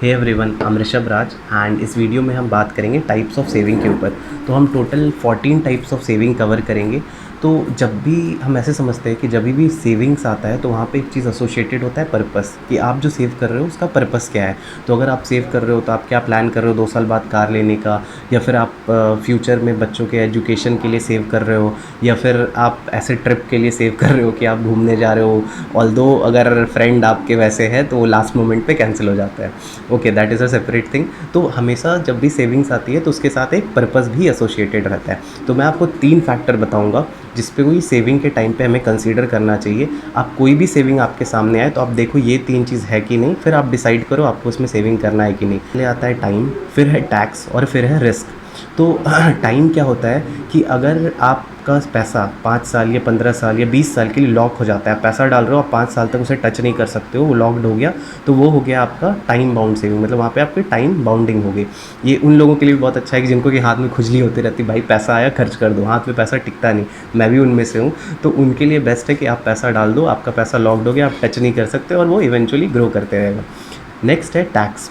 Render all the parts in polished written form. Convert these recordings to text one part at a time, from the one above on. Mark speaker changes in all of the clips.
Speaker 1: Hey everyone, I am Rishabh Raj and इस video में हम बात करेंगे टाइप्स ऑफ सेविंग के ऊपर। तो हम total 14 types of saving cover करेंगे। तो जब भी हम ऐसे समझते हैं कि जब भी सेविंग्स आता है तो वहाँ पे एक चीज़ एसोसिएटेड होता है पर्पस, कि आप जो सेव कर रहे हो उसका पर्पस क्या है। तो अगर आप सेव कर रहे हो तो आप क्या प्लान कर रहे हो 2 साल बाद कार लेने का, या फिर आप फ्यूचर में बच्चों के एजुकेशन के लिए सेव कर रहे हो, या फिर आप ऐसे ट्रिप के लिए सेव कर रहे हो कि आप घूमने जा रहे हो, ऑल्दो अगर फ्रेंड आपके वैसे है तो वो लास्ट मोमेंट पे कैंसिल हो जाता है। Okay, that is a separate thing. तो हमेशा जब भी सेविंग्स आती है तो उसके साथ एक पर्पस भी एसोसिएटेड रहता है। तो मैं आपको 3 फैक्टर बताऊंगा जिस पे कोई सेविंग के टाइम पे हमें कंसीडर करना चाहिए। आप कोई भी सेविंग आपके सामने आए तो आप देखो ये 3 चीज़ है कि नहीं, फिर आप डिसाइड करो आपको उसमें सेविंग करना है कि नहीं। पहले आता है टाइम, फिर है टैक्स और फिर है रिस्क। तो टाइम क्या होता है कि अगर आपका पैसा 5 साल या 15 साल या 20 साल के लिए लॉक हो जाता है, आप पैसा डाल रहे हो, आप 5 साल तक उसे टच नहीं कर सकते हो, वो लॉक्ड हो गया, तो वो हो गया आपका टाइम बाउंड सेविंग। मतलब वहाँ पे आपकी टाइम बाउंडिंग हो गई। ये उन लोगों के लिए भी बहुत अच्छा है कि जिनको कि हाथ में खुजली होती रहती, भाई पैसा आया खर्च कर दो, हाथ में पैसा टिकता नहीं। मैं भी उनमें से हूँ। तो उनके लिए बेस्ट है कि आप पैसा डाल दो, आपका पैसा लॉक्ड हो गया, आप टच नहीं कर सकते और वो इवेंचुअली ग्रो करते रहेगा। नेक्स्ट है टैक्स।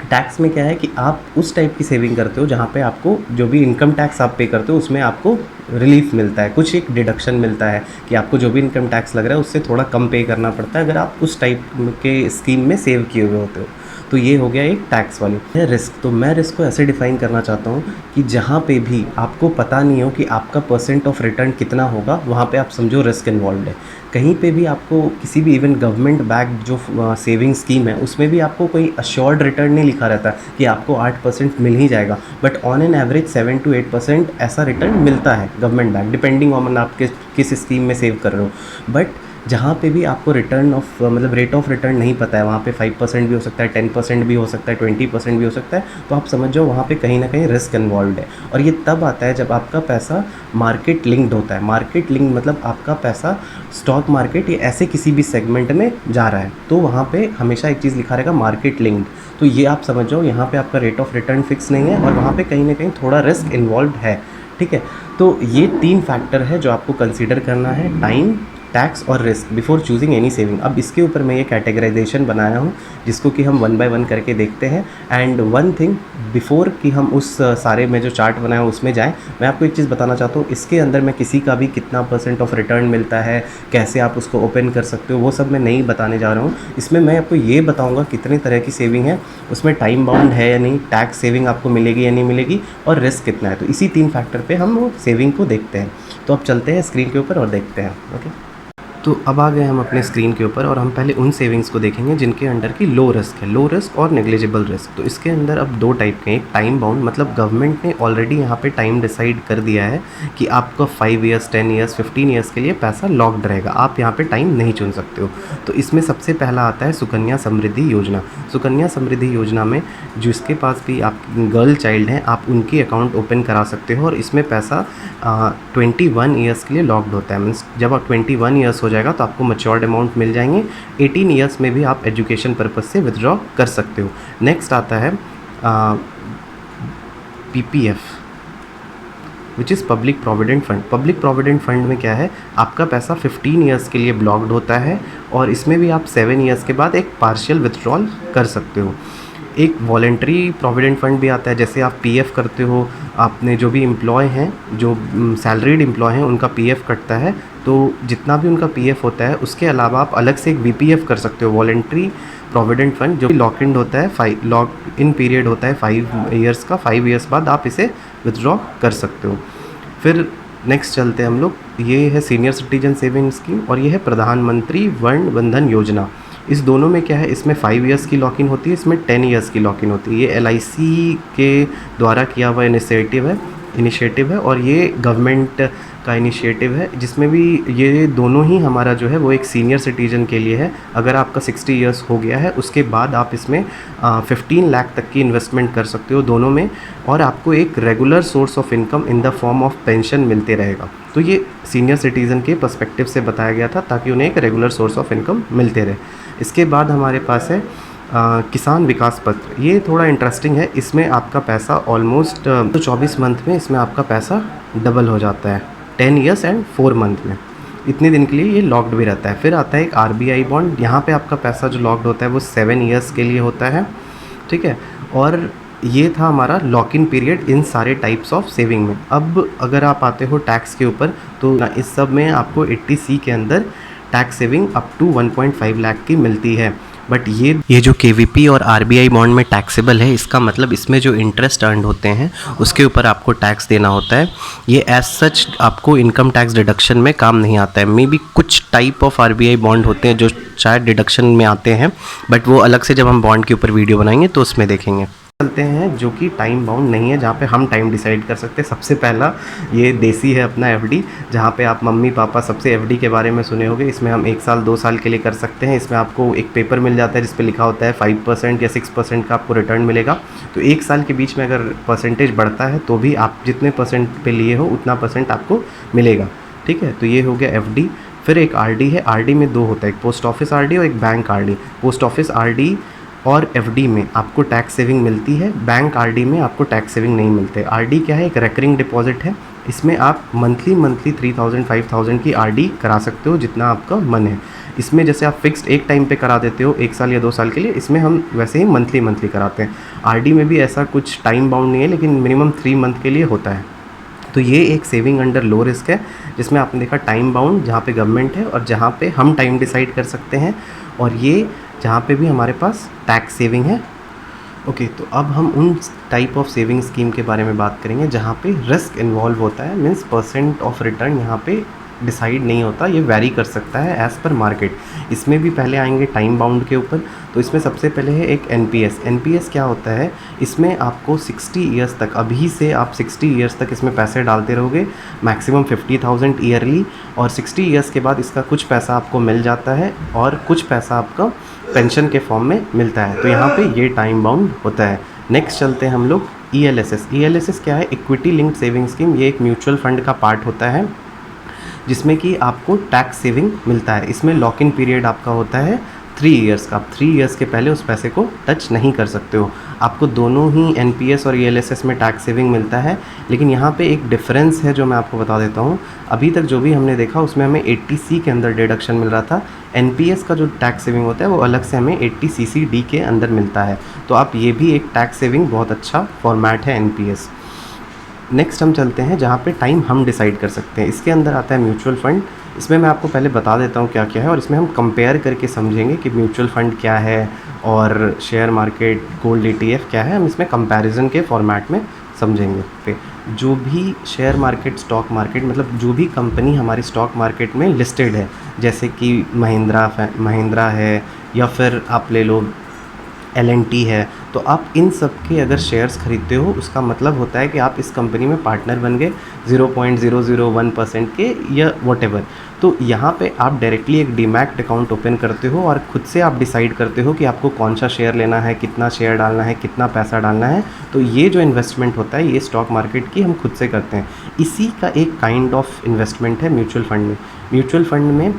Speaker 1: टैक्स में क्या है कि आप उस टाइप की सेविंग करते हो जहाँ पे आपको जो भी इनकम टैक्स आप पे करते हो उसमें आपको रिलीफ मिलता है, कुछ एक डिडक्शन मिलता है कि आपको जो भी इनकम टैक्स लग रहा है उससे थोड़ा कम पे करना पड़ता है अगर आप उस टाइप के स्कीम में सेव किए हुए होते हो। तो ये हो गया एक टैक्स वाली है। रिस्क, तो मैं रिस्क को ऐसे डिफाइन करना चाहता हूँ कि जहाँ पे भी आपको पता नहीं हो कि आपका परसेंट ऑफ रिटर्न कितना होगा, वहाँ पे आप समझो रिस्क इन्वॉल्व है। कहीं पे भी आपको किसी भी इवन गवर्नमेंट बैक जो सेविंग स्कीम है उसमें भी आपको कोई अश्योर्ड रिटर्न नहीं लिखा रहता कि आपको 8% मिल ही जाएगा, but on an average 7 to 8% ऐसा रिटर्न मिलता है गवर्नमेंट बैक, डिपेंडिंग ऑन आप किस स्कीम में सेव कर रहे हो। बट जहाँ पे भी आपको रिटर्न ऑफ मतलब रेट ऑफ रिटर्न नहीं पता है, वहाँ पे 5% भी हो सकता है, 10% भी हो सकता है, 20% भी हो सकता है, तो आप समझ जाओ वहाँ पे कहीं ना कहीं रिस्क इन्वॉल्व है। और ये तब आता है जब आपका पैसा मार्केट लिंक्ड होता है। मार्केट लिंक मतलब आपका पैसा स्टॉक मार्केट या ऐसे किसी भी सेगमेंट में जा रहा है, तो वहाँ पे हमेशा एक चीज़ लिखा रहेगा मार्केट लिंक्ड। तो ये आप समझ जाओ यहाँ पे आपका रेट ऑफ रिटर्न फिक्स नहीं है और वहाँ पे कहीं ना कहीं थोड़ा रिस्क इन्वॉल्व है। ठीक है, तो ये 3 फैक्टर है जो आपको कंसीडर करना है, टाइम, टैक्स और risk, before choosing any saving. अब इसके ऊपर मैं ये कैटेगराइजेशन बनाया हूँ जिसको कि हम 1 by 1 करके देखते हैं। एंड वन थिंग बिफोर कि हम उस सारे में जो चार्ट बनाया है उसमें जाएं, मैं आपको एक चीज़ बताना चाहता हूँ। इसके अंदर मैं किसी का भी कितना % ऑफ रिटर्न मिलता है, कैसे आप उसको ओपन कर सकते हो, वो सब मैं नहीं बताने जा रहा हूँ। इसमें मैं आपको ये बताऊँगा कितने तरह की सेविंग है, उसमें टाइम बाउंड है या नहीं, टैक्स सेविंग आपको मिलेगी या नहीं मिलेगी, और रिस्क कितना है। तो इसी 3 फैक्टर पर हम वो सेविंग को देखते हैं। तो अब चलते हैं स्क्रीन के ऊपर और देखते हैं। ओके, तो अब आ गए हम अपने स्क्रीन के ऊपर और हम पहले उन सेविंग्स को देखेंगे जिनके अंडर की लो रिस्क है, लो रिस्क और नेग्लिजिबल रिस्क। तो इसके अंदर अब 2 टाइप के हैं। एक टाइम बाउंड, मतलब गवर्नमेंट ने ऑलरेडी यहाँ पे टाइम डिसाइड कर दिया है कि आपका 5 ईयर्स, 10 ईयर्स, 15 ईयर्स के लिए पैसा लॉक्ड रहेगा, आप यहाँ पे टाइम नहीं चुन सकते हो। तो इसमें सबसे पहला आता है सुकन्या समृद्धि योजना। सुकन्या समृद्धि योजना में जिसके पास भी आप गर्ल चाइल्ड हैं, आप उनकी अकाउंट ओपन करा सकते हो और इसमें पैसा 21 ईयर्स के लिए लॉक्ड होता है। मीन्स जब आप 21 ईयर्स हो जाएगा तो आपको मैच्योर्ड अमाउंट मिल जाएंगे। 18 ईयर्स में भी आप एजुकेशन पर्पज़ से विथड्रॉ कर सकते हो। नेक्स्ट आता है PPF, which is public provident fund. Public provident fund में क्या है, आपका पैसा 15 ईयर्स के लिए ब्लॉक्ड होता है और इसमें भी आप 7 ईयर्स के बाद एक पार्शियल विथड्रॉल कर सकते हो। एक वॉलेंट्री प्रोविडेंट फंड भी आता है, जैसे आप PF करते हो, आपने जो भी एम्प्लॉय हैं, जो सैलरीड एम्प्लॉय हैं, उनका PF कटता है, तो जितना भी उनका PF होता है उसके अलावा आप अलग से एक VPF कर सकते हो, वॉलेंट्री प्रोविडेंट फंड, जो लॉक इन होता है, लॉक इन पीरियड होता है 5 ईयर्स का। 5 ईयर्स बाद आप इसे विथड्रॉ कर सकते हो। फिर नेक्स्ट चलते हैं हम लोग, ये है सीनियर सिटीजन सेविंग स्कीम और ये है प्रधानमंत्री वर्ण बंधन योजना। इस दोनों में क्या है, इसमें 5 ईयर्स की लॉक इन होती है, इसमें 10 ईयर्स की लॉक इन होती है। ये LIC के द्वारा किया हुआ इनिशिएटिव है और ये गवर्नमेंट का इनिशिएटिव है, जिसमें भी ये दोनों ही हमारा जो है वो एक सीनियर सिटीजन के लिए है। अगर आपका 60 ईयर्स हो गया है उसके बाद आप इसमें 15 लाख तक की इन्वेस्टमेंट कर सकते हो दोनों में, और आपको एक regular source of income in the form of pension मिलते रहेगा। तो ये सीनियर सिटीज़न के पर्सपेक्टिव से बताया गया था ताकि उन्हें एक रेगुलर सोर्स ऑफ इनकम मिलते रहे। इसके बाद हमारे पास है किसान विकास पत्र। ये थोड़ा इंटरेस्टिंग है, इसमें आपका पैसा ऑलमोस्ट 24 मंथ में इसमें आपका पैसा डबल हो जाता है, 10 ईयर्स एंड 4 मंथ में। इतने दिन के लिए ये लॉक्ड भी रहता है। फिर आता है एक RBI बॉन्ड, यहाँ पे आपका पैसा जो लॉक्ड होता है वो 7 ईयर्स के लिए होता है ठीक है। और ये था हमारा लॉक इन पीरियड इन सारे टाइप्स ऑफ सेविंग में। अब अगर आप आते हो टैक्स के ऊपर, तो इस सब में आपको 80C के अंदर tax saving up to 1.5 lakh की मिलती है। बट ये जो केवीपी और आरबीआई बॉन्ड में टैक्सेबल है, इसका मतलब इसमें जो इंटरेस्ट अर्न होते हैं उसके ऊपर आपको टैक्स देना होता है। ये एज सच आपको इनकम टैक्स डिडक्शन में काम नहीं आता है। मे बी कुछ टाइप ऑफ आरबीआई बॉन्ड होते हैं जो शायद डिडक्शन में आते हैं, बट वो अलग से जब हम बॉन्ड के ऊपर वीडियो बनाएंगे तो उसमें देखेंगे। चलते हैं जो कि टाइम बाउंड नहीं है, जहाँ पे हम टाइम डिसाइड कर सकते हैं। सबसे पहला ये देसी है अपना एफडी, जहाँ पे आप मम्मी पापा सबसे एफडी के बारे में सुने होंगे। इसमें हम 1 साल 2 साल के लिए कर सकते हैं। इसमें आपको एक पेपर मिल जाता है जिस पे लिखा होता है 5% या 6% का आपको रिटर्न मिलेगा। तो 1 साल के बीच में अगर परसेंटेज बढ़ता है तो भी आप जितने परसेंट पे लिए हो उतना परसेंट आपको मिलेगा, ठीक है। तो ये हो गया एफडी। फिर एक आरडी है। आरडी में 2 होता है, एक पोस्ट ऑफिस आरडी और एक bank RD. Post office RD और एफडी में आपको टैक्स सेविंग मिलती है, बैंक आरडी में आपको टैक्स सेविंग नहीं मिलते। आरडी क्या है? एक रेकरिंग डिपॉजिट है। इसमें आप मंथली 3000 5000 की आरडी करा सकते हो जितना आपका मन है। इसमें जैसे आप फिक्स्ड एक टाइम पे करा देते हो 1 साल या 2 साल के लिए, इसमें हम वैसे ही मंथली कराते हैं। आरडी में भी ऐसा कुछ टाइम बाउंड नहीं है, लेकिन मिनिमम 3 मंथ के लिए होता है। तो ये एक सेविंग अंडर लो रिस्क है, जिसमें आपने देखा टाइम बाउंड जहाँ पे गवर्नमेंट है और जहाँ पे हम टाइम डिसाइड कर सकते हैं, और ये जहाँ पे भी हमारे पास टैक्स सेविंग है। ओके, तो अब हम उन टाइप ऑफ सेविंग स्कीम के बारे में बात करेंगे जहाँ पे रिस्क इन्वॉल्व होता है। मीन्स परसेंट ऑफ रिटर्न यहाँ पे डिसाइड नहीं होता, ये वैरी कर सकता है एज़ पर मार्केट। इसमें भी पहले आएंगे टाइम बाउंड के ऊपर। तो इसमें सबसे पहले है एक एनपीएस। एनपीएस क्या होता है? इसमें आपको 60 ईयर्स तक, अभी से आप 60 ईयर्स तक इसमें पैसे डालते रहोगे, मैक्सिमम 50,000 ईयरली, और 60 ईयर्स के बाद इसका कुछ पैसा आपको मिल जाता है और कुछ पैसा आपका पेंशन के फॉर्म में मिलता है। तो यहाँ पे ये टाइम बाउंड होता है। नेक्स्ट चलते हैं हम लोग ईएलएसएस। ईएलएसएस क्या है? Equity linked saving scheme. ये एक म्यूचुअल फंड का पार्ट होता है जिसमें कि आपको टैक्स सेविंग मिलता है। इसमें लॉक इन पीरियड आपका होता है 3 ईयर्स का। आप 3 ईयर्स के पहले उस पैसे को टच नहीं कर सकते हो। आपको दोनों ही एनपीएस और ईएलएसएस में टैक्स सेविंग मिलता है, लेकिन यहाँ पे एक डिफरेंस है जो मैं आपको बता देता हूँ। अभी तक जो भी हमने देखा उसमें हमें 80C के अंदर डिडक्शन मिल रहा था। एनपीएस का जो टैक्स सेविंग होता है वो अलग से हमें 80CCD के अंदर मिलता है। तो आप ये भी एक टैक्स सेविंग बहुत अच्छा फॉर्मेट है एनपीएस। नेक्स्ट हम चलते हैं जहाँ पे टाइम हम डिसाइड कर सकते हैं। इसके अंदर आता है म्यूचुअल फ़ंड। इसमें मैं आपको पहले बता देता हूँ क्या क्या है, और इसमें हम कंपेयर करके समझेंगे कि म्यूचुअल फ़ंड क्या है और शेयर मार्केट, गोल्ड ETF क्या है। हम इसमें कंपैरिजन के फॉर्मेट में समझेंगे। पे जो भी शेयर मार्केट, स्टॉक मार्केट, मतलब जो भी कंपनी हमारी स्टॉक मार्केट में लिस्टेड है, जैसे कि महिंद्रा है, या फिर आप ले लो L&T है, तो आप इन सब के अगर शेयर्स खरीदते हो उसका मतलब होता है कि आप इस कंपनी में पार्टनर बन गए 0.001% के या वॉटेवर। तो यहाँ पे आप डायरेक्टली एक डीमैट अकाउंट ओपन करते हो और खुद से आप डिसाइड करते हो कि आपको कौन सा शेयर लेना है, कितना शेयर डालना है, कितना पैसा डालना है। तो ये जो इन्वेस्टमेंट होता है ये स्टॉक मार्केट की हम खुद से करते हैं। इसी का एक काइंड ऑफ इन्वेस्टमेंट है म्यूचुअल फंड में। म्यूचुअल फंड में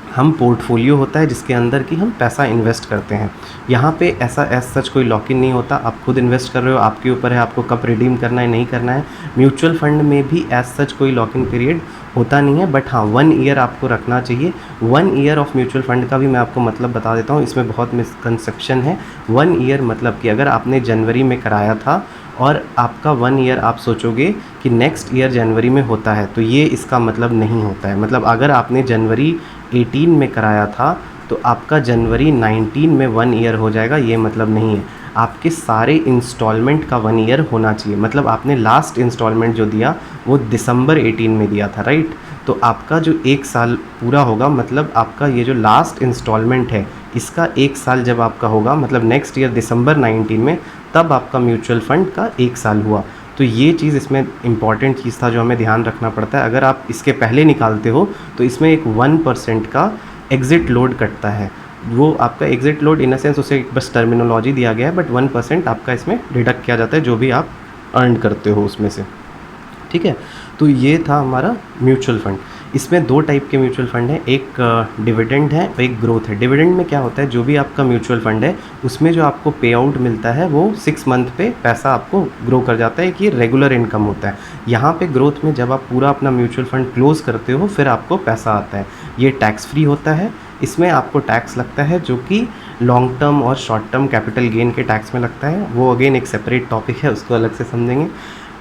Speaker 1: हम पोर्टफोलियो होता है जिसके अंदर कि हम पैसा इन्वेस्ट करते हैं। यहाँ पे ऐसा एज सच कोई लॉक इन नहीं होता, आप खुद इन्वेस्ट कर रहे हो, आपके ऊपर है आपको कब रिडीम करना है, नहीं करना है। म्यूचुअल फंड में भी एज सच कोई लॉक इन पीरियड होता नहीं है, बट हाँ 1 ईयर आपको रखना चाहिए। 1 ईयर ऑफ म्यूचुअल फंड का भी मैं आपको मतलब बता देता हूँ, इसमें बहुत मिसकंसेप्शन है। 1 ईयर मतलब कि अगर आपने जनवरी में कराया था और आपका 1 ईयर आप सोचोगे कि नेक्स्ट ईयर जनवरी में होता है, तो ये इसका मतलब नहीं होता है। मतलब अगर आपने जनवरी 18 में कराया था तो आपका जनवरी 19 में 1 ईयर हो जाएगा, ये मतलब नहीं है। आपके सारे इंस्टॉलमेंट का 1 ईयर होना चाहिए। मतलब आपने लास्ट इंस्टॉलमेंट जो दिया वो दिसंबर 18 में दिया था, राइट? तो आपका जो 1 साल पूरा होगा, मतलब आपका ये जो लास्ट इंस्टॉलमेंट है इसका 1 साल जब आपका होगा, मतलब नेक्स्ट ईयर दिसंबर 19 में, तब आपका म्यूचुअल फंड का 1 साल हुआ। तो ये चीज़ इसमें इम्पॉर्टेंट चीज़ था जो हमें ध्यान रखना पड़ता है। अगर आप इसके पहले निकालते हो तो इसमें एक 1% का एग्ज़िट लोड कटता है। वो आपका exit load in a sense उसे बस टर्मिनोलॉजी दिया गया है, बट 1% आपका इसमें डिडक्ट किया जाता है जो भी आप अर्न करते हो उसमें से, ठीक है। तो ये था हमारा म्यूचुअल फंड। इसमें 2 टाइप के म्यूचुअल फंड हैं, एक डिविडेंड है और एक ग्रोथ है। डिविडेंड में क्या होता है, जो भी आपका म्यूचुअल फंड है उसमें जो आपको पे आउट मिलता है वो 6 मंथ पे पैसा आपको ग्रो कर जाता है, कि रेगुलर इनकम होता है। यहाँ पे ग्रोथ में जब आप पूरा अपना म्यूचुअल फंड क्लोज़ करते हो फिर आपको पैसा आता है। ये टैक्स फ्री होता है, इसमें आपको टैक्स लगता है जो कि लॉन्ग टर्म और शॉर्ट टर्म कैपिटल गेन के टैक्स में लगता है, वो अगेन एक सेपरेट टॉपिक है, उसको अलग से समझेंगे।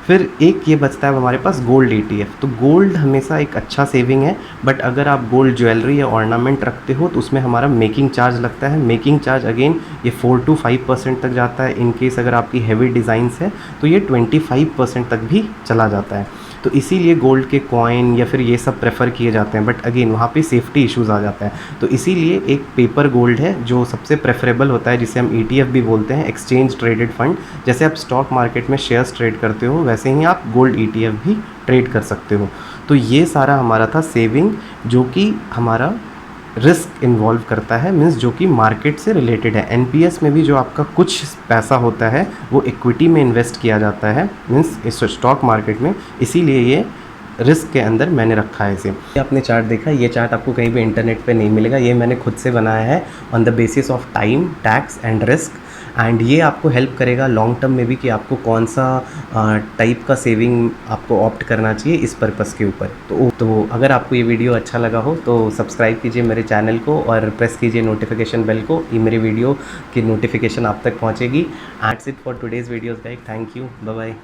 Speaker 1: फिर एक ये बचता है हमारे पास गोल्ड ETF। तो गोल्ड हमेशा एक अच्छा सेविंग है, बट अगर आप गोल्ड ज्वेलरी या ऑर्नामेंट रखते हो तो उसमें हमारा मेकिंग चार्ज लगता है। मेकिंग चार्ज अगेन ये 4 to 5% तक जाता है। इन केस अगर आपकी हैवी डिज़ाइंस है तो ये 25% तक भी चला जाता है। तो इसीलिए गोल्ड के कॉइन या फिर ये सब प्रेफर किए जाते हैं, बट अगेन वहाँ पे सेफ्टी इश्यूज़ आ जाता है। तो इसीलिए एक पेपर गोल्ड है जो सबसे प्रेफरेबल होता है, जिसे हम ETF भी बोलते हैं, एक्सचेंज ट्रेडेड फंड। जैसे आप स्टॉक मार्केट में शेयर्स ट्रेड करते हो वैसे ही आप गोल्ड ETF भी ट्रेड कर सकते हो। तो ये सारा हमारा था सेविंग, जो कि हमारा रिस्क इन्वॉल्व करता है, मीन्स जो कि मार्केट से रिलेटेड है। NPS में भी जो आपका कुछ पैसा होता है वो इक्विटी में इन्वेस्ट किया जाता है, मीन्स इस स्टॉक मार्केट में, इसीलिए ये रिस्क के अंदर मैंने रखा है इसे। ये आपने चार्ट देखा, ये चार्ट आपको कहीं भी इंटरनेट पे नहीं मिलेगा, ये मैंने खुद से बनाया है on the basis of time, tax and risk. And ये आपको हेल्प करेगा लॉन्ग टर्म में भी कि आपको कौन सा टाइप का सेविंग आपको ऑप्ट करना चाहिए इस पर्पस के ऊपर। तो अगर आपको ये वीडियो अच्छा लगा हो तो सब्सक्राइब कीजिए मेरे चैनल को और प्रेस कीजिए नोटिफिकेशन बेल को, ये मेरे वीडियो की नोटिफिकेशन आप तक पहुँचेगी। That's it for today's videos guys, thank you, bye bye.